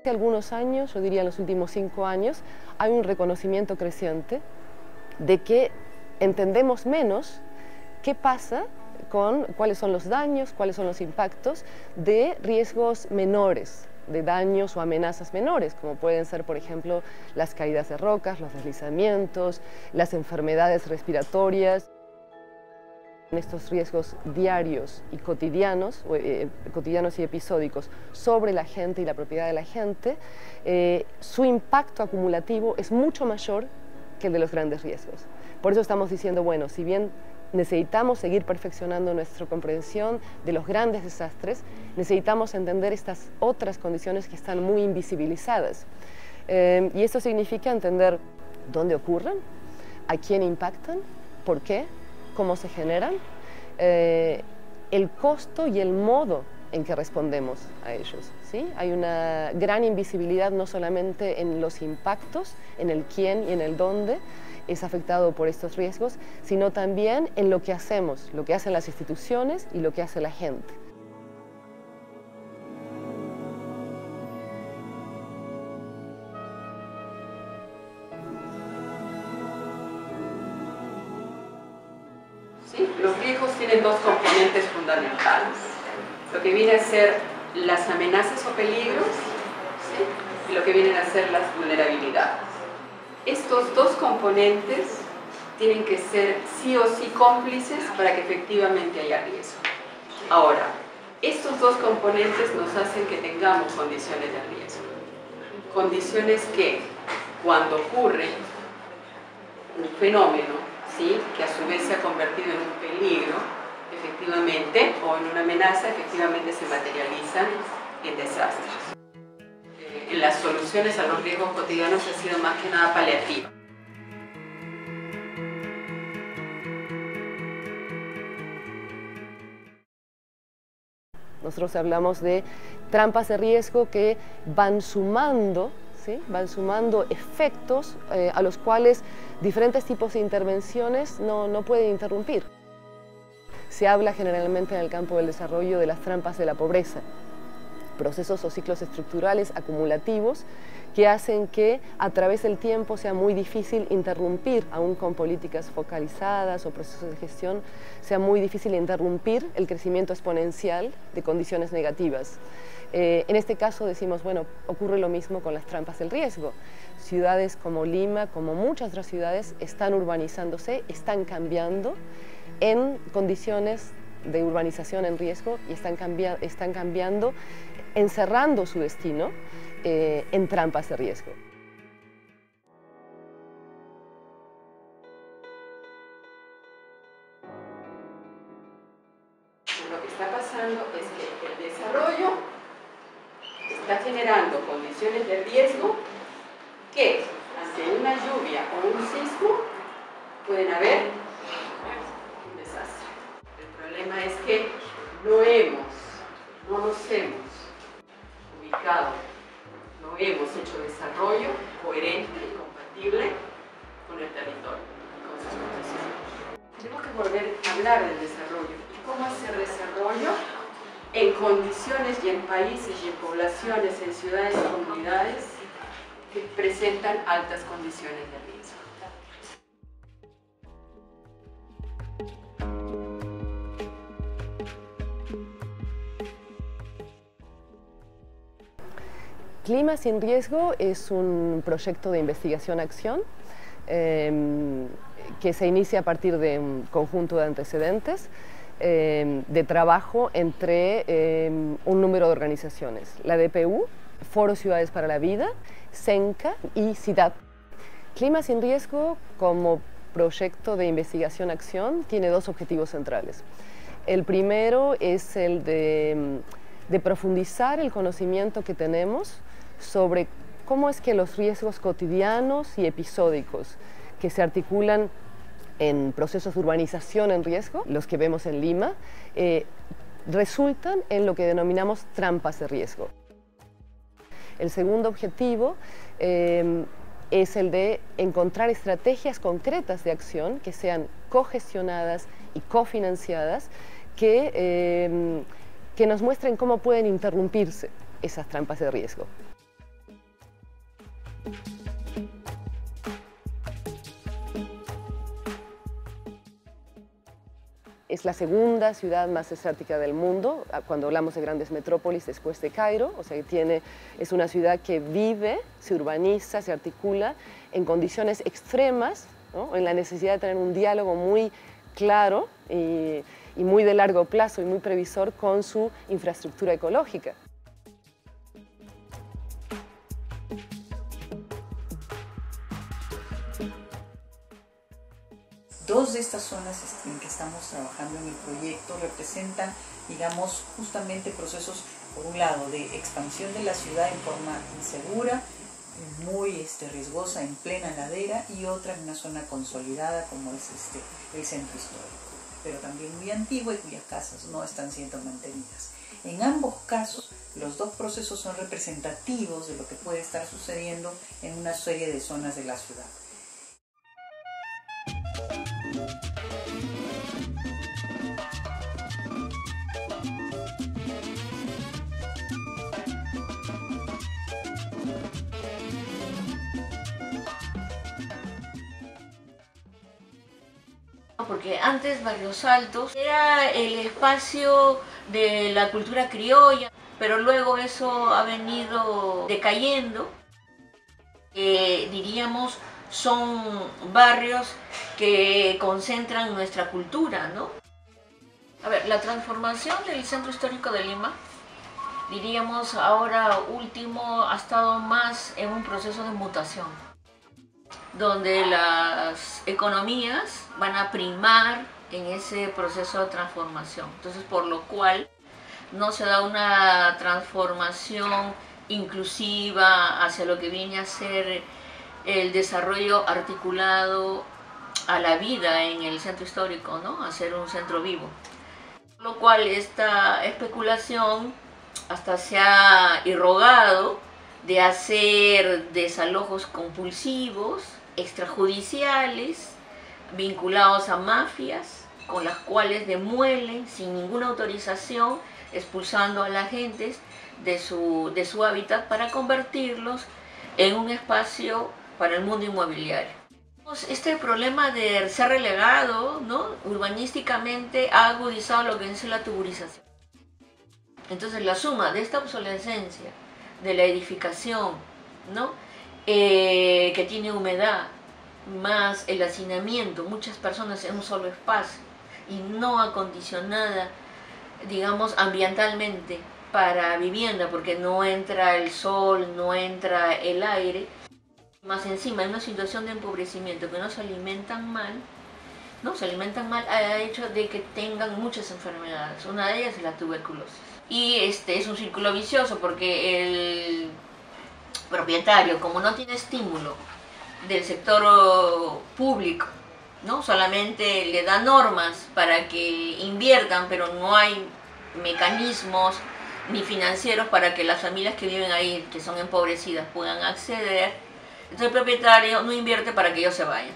Hace algunos años, yo diría en los últimos 5 años, hay un reconocimiento creciente de que entendemos menos qué pasa con cuáles son los daños, cuáles son los impactos de riesgos menores, de daños o amenazas menores, como pueden ser, por ejemplo, las caídas de rocas, los deslizamientos, las enfermedades respiratorias. Estos riesgos diarios y cotidianos, cotidianos y episódicos sobre la gente y la propiedad de la gente, su impacto acumulativo es mucho mayor que el de los grandes riesgos. Por eso estamos diciendo, bueno, si bien necesitamos seguir perfeccionando nuestra comprensión de los grandes desastres, necesitamos entender estas otras condiciones que están muy invisibilizadas. Y esto significa entender dónde ocurren, a quién impactan, por qué, cómo se generan, el costo y el modo en que respondemos a ellos, ¿sí? Hay una gran invisibilidad no solamente en los impactos, en el quién y en el dónde es afectado por estos riesgos, sino también en lo que hacemos, lo que hacen las instituciones y lo que hace la gente. ¿Sí? Los riesgos tienen dos componentes fundamentales, lo que viene a ser las amenazas o peligros, ¿sí? Y lo que vienen a ser las vulnerabilidades. Estos dos componentes tienen que ser sí o sí cómplices para que efectivamente haya riesgo. Ahora, estos dos componentes nos hacen que tengamos condiciones de riesgo. Condiciones que, cuando ocurre un fenómeno, ¿sí?, que a su vez se ha convertido en un peligro, efectivamente, o en una amenaza, efectivamente se materializan en desastres. En las soluciones a los riesgos cotidianos ha sido más que nada paliativa. Nosotros hablamos de trampas de riesgo que van sumando, ¿sí?, van sumando efectos a los cuales diferentes tipos de intervenciones no pueden interrumpir. Se habla generalmente en el campo del desarrollo de las trampas de la pobreza, procesos o ciclos estructurales acumulativos que hacen que a través del tiempo sea muy difícil interrumpir, aún con políticas focalizadas o procesos de gestión, sea muy difícil interrumpir el crecimiento exponencial de condiciones negativas. En este caso decimos, bueno, ocurre lo mismo con las trampas del riesgo. Ciudades como Lima, como muchas otras ciudades, están urbanizándose, están cambiando en condiciones de urbanización en riesgo y están cambiando, encerrando su destino en trampas de riesgo. Lo que está pasando es que el desarrollo está generando condiciones de riesgo que, ante una lluvia o un sismo, pueden haber un desastre. El problema es que no nos hemos ubicado, no hemos hecho desarrollo coherente y compatible con el territorio y con sus condiciones. Tenemos que volver a hablar del desarrollo y cómo hacer desarrollo en condiciones y en países y en poblaciones, en ciudades y comunidades que presentan altas condiciones de riesgo. Clima sin Riesgo es un proyecto de investigación-acción que se inicia a partir de un conjunto de antecedentes de trabajo entre un número de organizaciones, la DPU, Foro Ciudades para la Vida, SENCA y CIDAD. Clima sin Riesgo, como proyecto de investigación-acción, tiene dos objetivos centrales. El primero es el de profundizar el conocimiento que tenemos sobre cómo es que los riesgos cotidianos y episódicos que se articulan en procesos de urbanización en riesgo, los que vemos en Lima, resultan en lo que denominamos trampas de riesgo. El segundo objetivo es el de encontrar estrategias concretas de acción que sean cogestionadas y cofinanciadas, que nos muestren cómo pueden interrumpirse esas trampas de riesgo. Es la segunda ciudad más estática del mundo, cuando hablamos de grandes metrópolis después de Cairo, o sea, es una ciudad que vive, se urbaniza, se articula en condiciones extremas, ¿no? En la necesidad de tener un diálogo muy claro y muy de largo plazo y muy previsor con su infraestructura ecológica. Dos de estas zonas en que estamos trabajando en el proyecto representan, digamos, justamente procesos, por un lado, de expansión de la ciudad en forma insegura, muy riesgosa, en plena ladera, y otra en una zona consolidada como es el centro histórico, pero también muy antigua y cuyas casas no están siendo mantenidas. En ambos casos, los dos procesos son representativos de lo que puede estar sucediendo en una serie de zonas de la ciudad. Porque antes Barrios Altos era el espacio de la cultura criolla, pero luego eso ha venido decayendo. Diríamos, son barrios que concentran nuestra cultura, ¿no? A ver, la transformación del centro histórico de Lima, diríamos ahora último, ha estado más en un proceso de mutación, donde las economías van a primar en ese proceso de transformación. Entonces, por lo cual no se da una transformación inclusiva hacia lo que viene a ser el desarrollo articulado a la vida en el centro histórico, ¿no? A ser un centro vivo. Por lo cual esta especulación hasta se ha irrogado de hacer desalojos compulsivos, extrajudiciales, vinculados a mafias, con las cuales demuelen sin ninguna autorización, expulsando a la gente de su hábitat para convertirlos en un espacio para el mundo inmobiliario. Este problema de ser relegado, ¿no? Urbanísticamente ha agudizado lo que es la tuburización. Entonces la suma de esta obsolescencia, de la edificación, ¿no? Que tiene humedad, más el hacinamiento, muchas personas en un solo espacio y no acondicionada, digamos, ambientalmente para vivienda, porque no entra el sol, no entra el aire. Más encima, en una situación de empobrecimiento, que no se alimentan mal, ha hecho de que tengan muchas enfermedades. Una de ellas es la tuberculosis. Y es un círculo vicioso, porque el propietario, como no tiene estímulo del sector público, ¿no? Solamente le da normas para que inviertan, pero no hay mecanismos ni financieros para que las familias que viven ahí, que son empobrecidas, puedan acceder. Entonces el propietario no invierte para que ellos se vayan.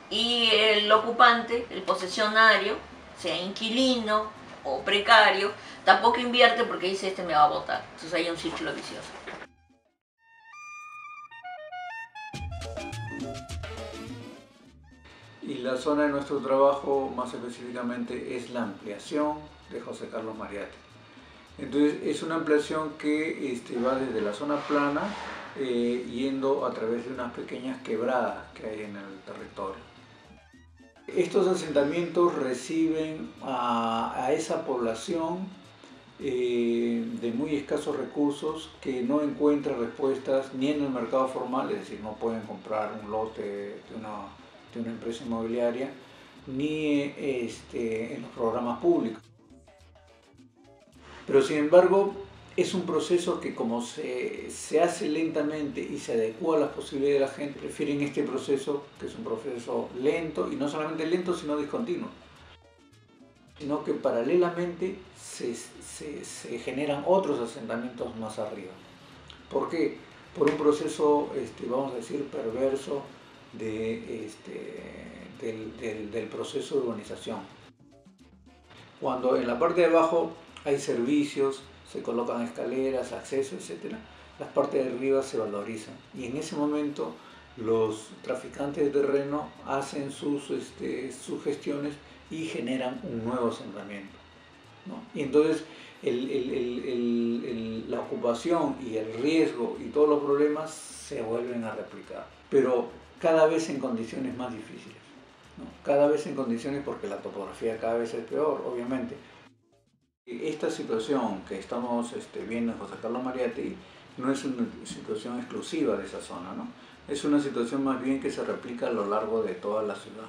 Y el ocupante, el posesionario, sea inquilino o precario, tampoco invierte porque dice, me va a botar. Entonces hay un círculo vicioso. Y la zona de nuestro trabajo, más específicamente, es la ampliación de José Carlos Mariate. Entonces, es una ampliación que va desde la zona plana, yendo a través de unas pequeñas quebradas que hay en el territorio. Estos asentamientos reciben a esa población de muy escasos recursos que no encuentra respuestas ni en el mercado formal, es decir, no pueden comprar un lote de una empresa inmobiliaria, ni en los programas públicos. Pero sin embargo, es un proceso que, como se hace lentamente y se adecua a las posibilidades de la gente, prefieren este proceso, que es un proceso lento, y no solamente lento, sino discontinuo, sino que paralelamente se generan otros asentamientos más arriba. ¿Por qué? Por un proceso, vamos a decir, perverso del proceso de urbanización. Cuando en la parte de abajo hay servicios, se colocan escaleras, acceso, etc., las partes de arriba se valorizan. Y en ese momento los traficantes de terreno hacen sus gestiones y generan un nuevo asentamiento, ¿no? Y entonces la ocupación y el riesgo y todos los problemas se vuelven a replicar, pero cada vez en condiciones más difíciles, ¿no? Cada vez en condiciones, porque la topografía cada vez es peor, obviamente. Esta situación que estamos viendo en José Carlos Mariátegui no es una situación exclusiva de esa zona, ¿no? Es una situación más bien que se replica a lo largo de toda la ciudad.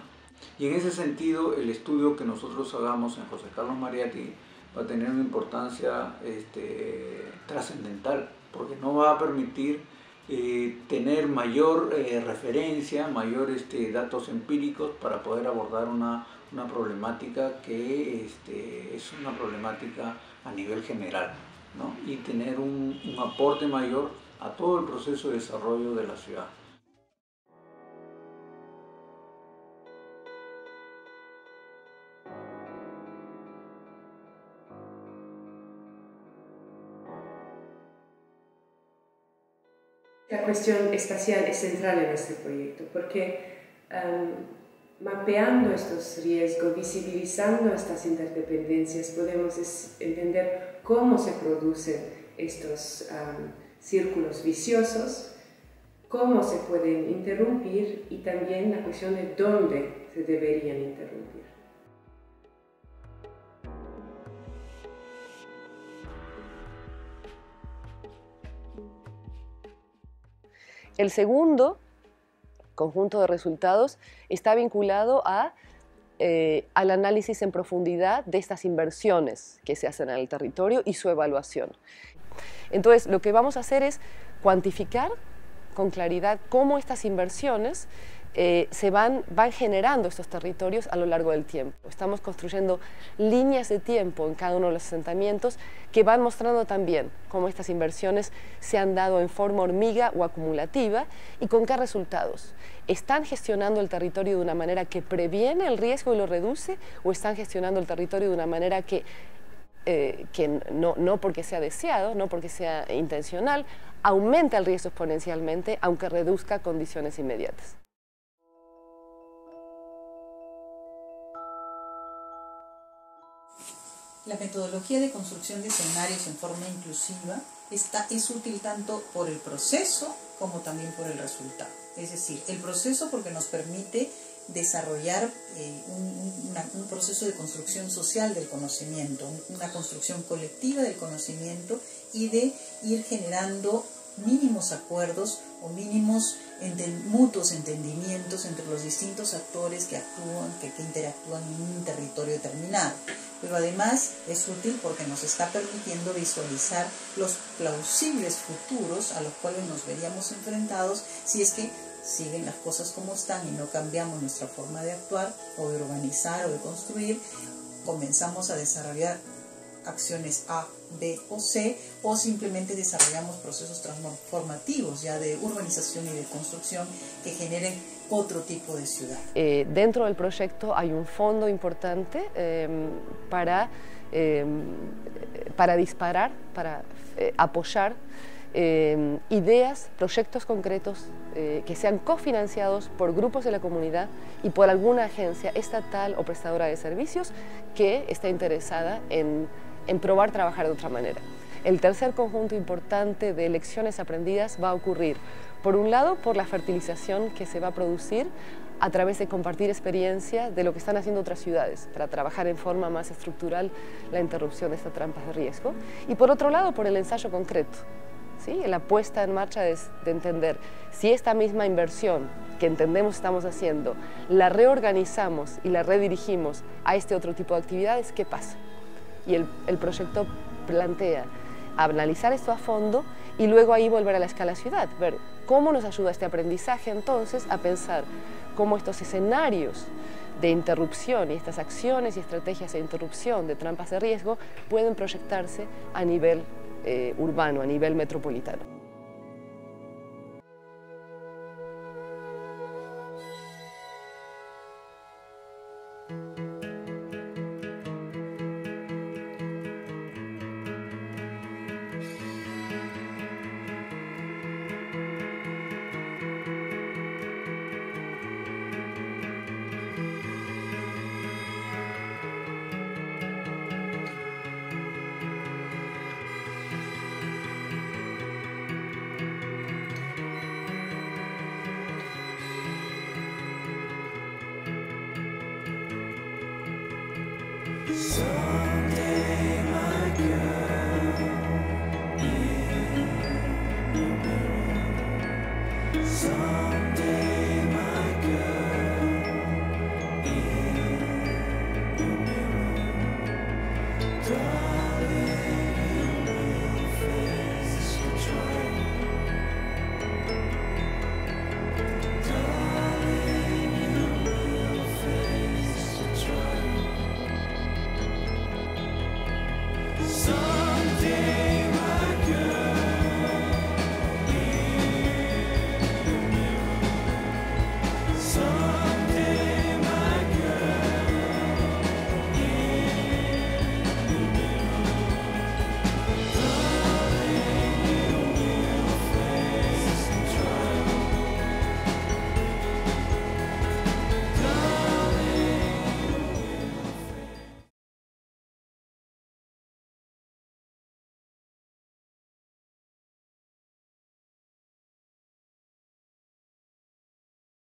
Y en ese sentido, el estudio que nosotros hagamos en José Carlos Mariátegui va a tener una importancia trascendental, porque nos va a permitir tener mayor referencia, mayores datos empíricos para poder abordar una problemática que es una problemática a nivel general, ¿no? Y tener un aporte mayor a todo el proceso de desarrollo de la ciudad. La cuestión espacial es central en este proyecto porque mapeando estos riesgos, visibilizando estas interdependencias, podemos entender cómo se producen estos círculos viciosos, cómo se pueden interrumpir y también la cuestión de dónde se deberían interrumpir. El segundo conjunto de resultados está vinculado al análisis en profundidad de estas inversiones que se hacen en el territorio y su evaluación. Entonces, lo que vamos a hacer es cuantificar con claridad cómo estas inversiones van generando estos territorios a lo largo del tiempo. Estamos construyendo líneas de tiempo en cada uno de los asentamientos que van mostrando también cómo estas inversiones se han dado en forma hormiga o acumulativa y con qué resultados. ¿Están gestionando el territorio de una manera que previene el riesgo y lo reduce o están gestionando el territorio de una manera que no porque sea deseado, no porque sea intencional, aumenta el riesgo exponencialmente aunque reduzca condiciones inmediatas? La metodología de construcción de escenarios en forma inclusiva es útil tanto por el proceso como también por el resultado. Es decir, el proceso porque nos permite desarrollar un proceso de construcción social del conocimiento, una construcción colectiva del conocimiento y de ir generando mínimos acuerdos o mínimos mutuos entendimientos entre los distintos actores que interactúan en un territorio determinado. Pero además es útil porque nos está permitiendo visualizar los plausibles futuros a los cuales nos veríamos enfrentados si es que siguen las cosas como están y no cambiamos nuestra forma de actuar o de urbanizar o de construir, comenzamos a desarrollar acciones A, B o C, o simplemente desarrollamos procesos transformativos ya de urbanización y de construcción que generen otro tipo de ciudad. Dentro del proyecto hay un fondo importante para disparar, para apoyar ideas, proyectos concretos que sean cofinanciados por grupos de la comunidad y por alguna agencia estatal o prestadora de servicios que esté interesada en probar trabajar de otra manera. El tercer conjunto importante de lecciones aprendidas va a ocurrir, por un lado, por la fertilización que se va a producir a través de compartir experiencia de lo que están haciendo otras ciudades para trabajar en forma más estructural la interrupción de estas trampas de riesgo, y por otro lado, por el ensayo concreto, ¿sí? La puesta en marcha de entender si esta misma inversión que entendemos estamos haciendo la reorganizamos y la redirigimos a este otro tipo de actividades, ¿qué pasa? Y el proyecto plantea analizar esto a fondo y luego ahí volver a la escala ciudad, ver cómo nos ayuda este aprendizaje entonces a pensar cómo estos escenarios de interrupción y estas acciones y estrategias de interrupción de trampas de riesgo pueden proyectarse a nivel urbano, a nivel metropolitano. Someday, my girl, in the mirror,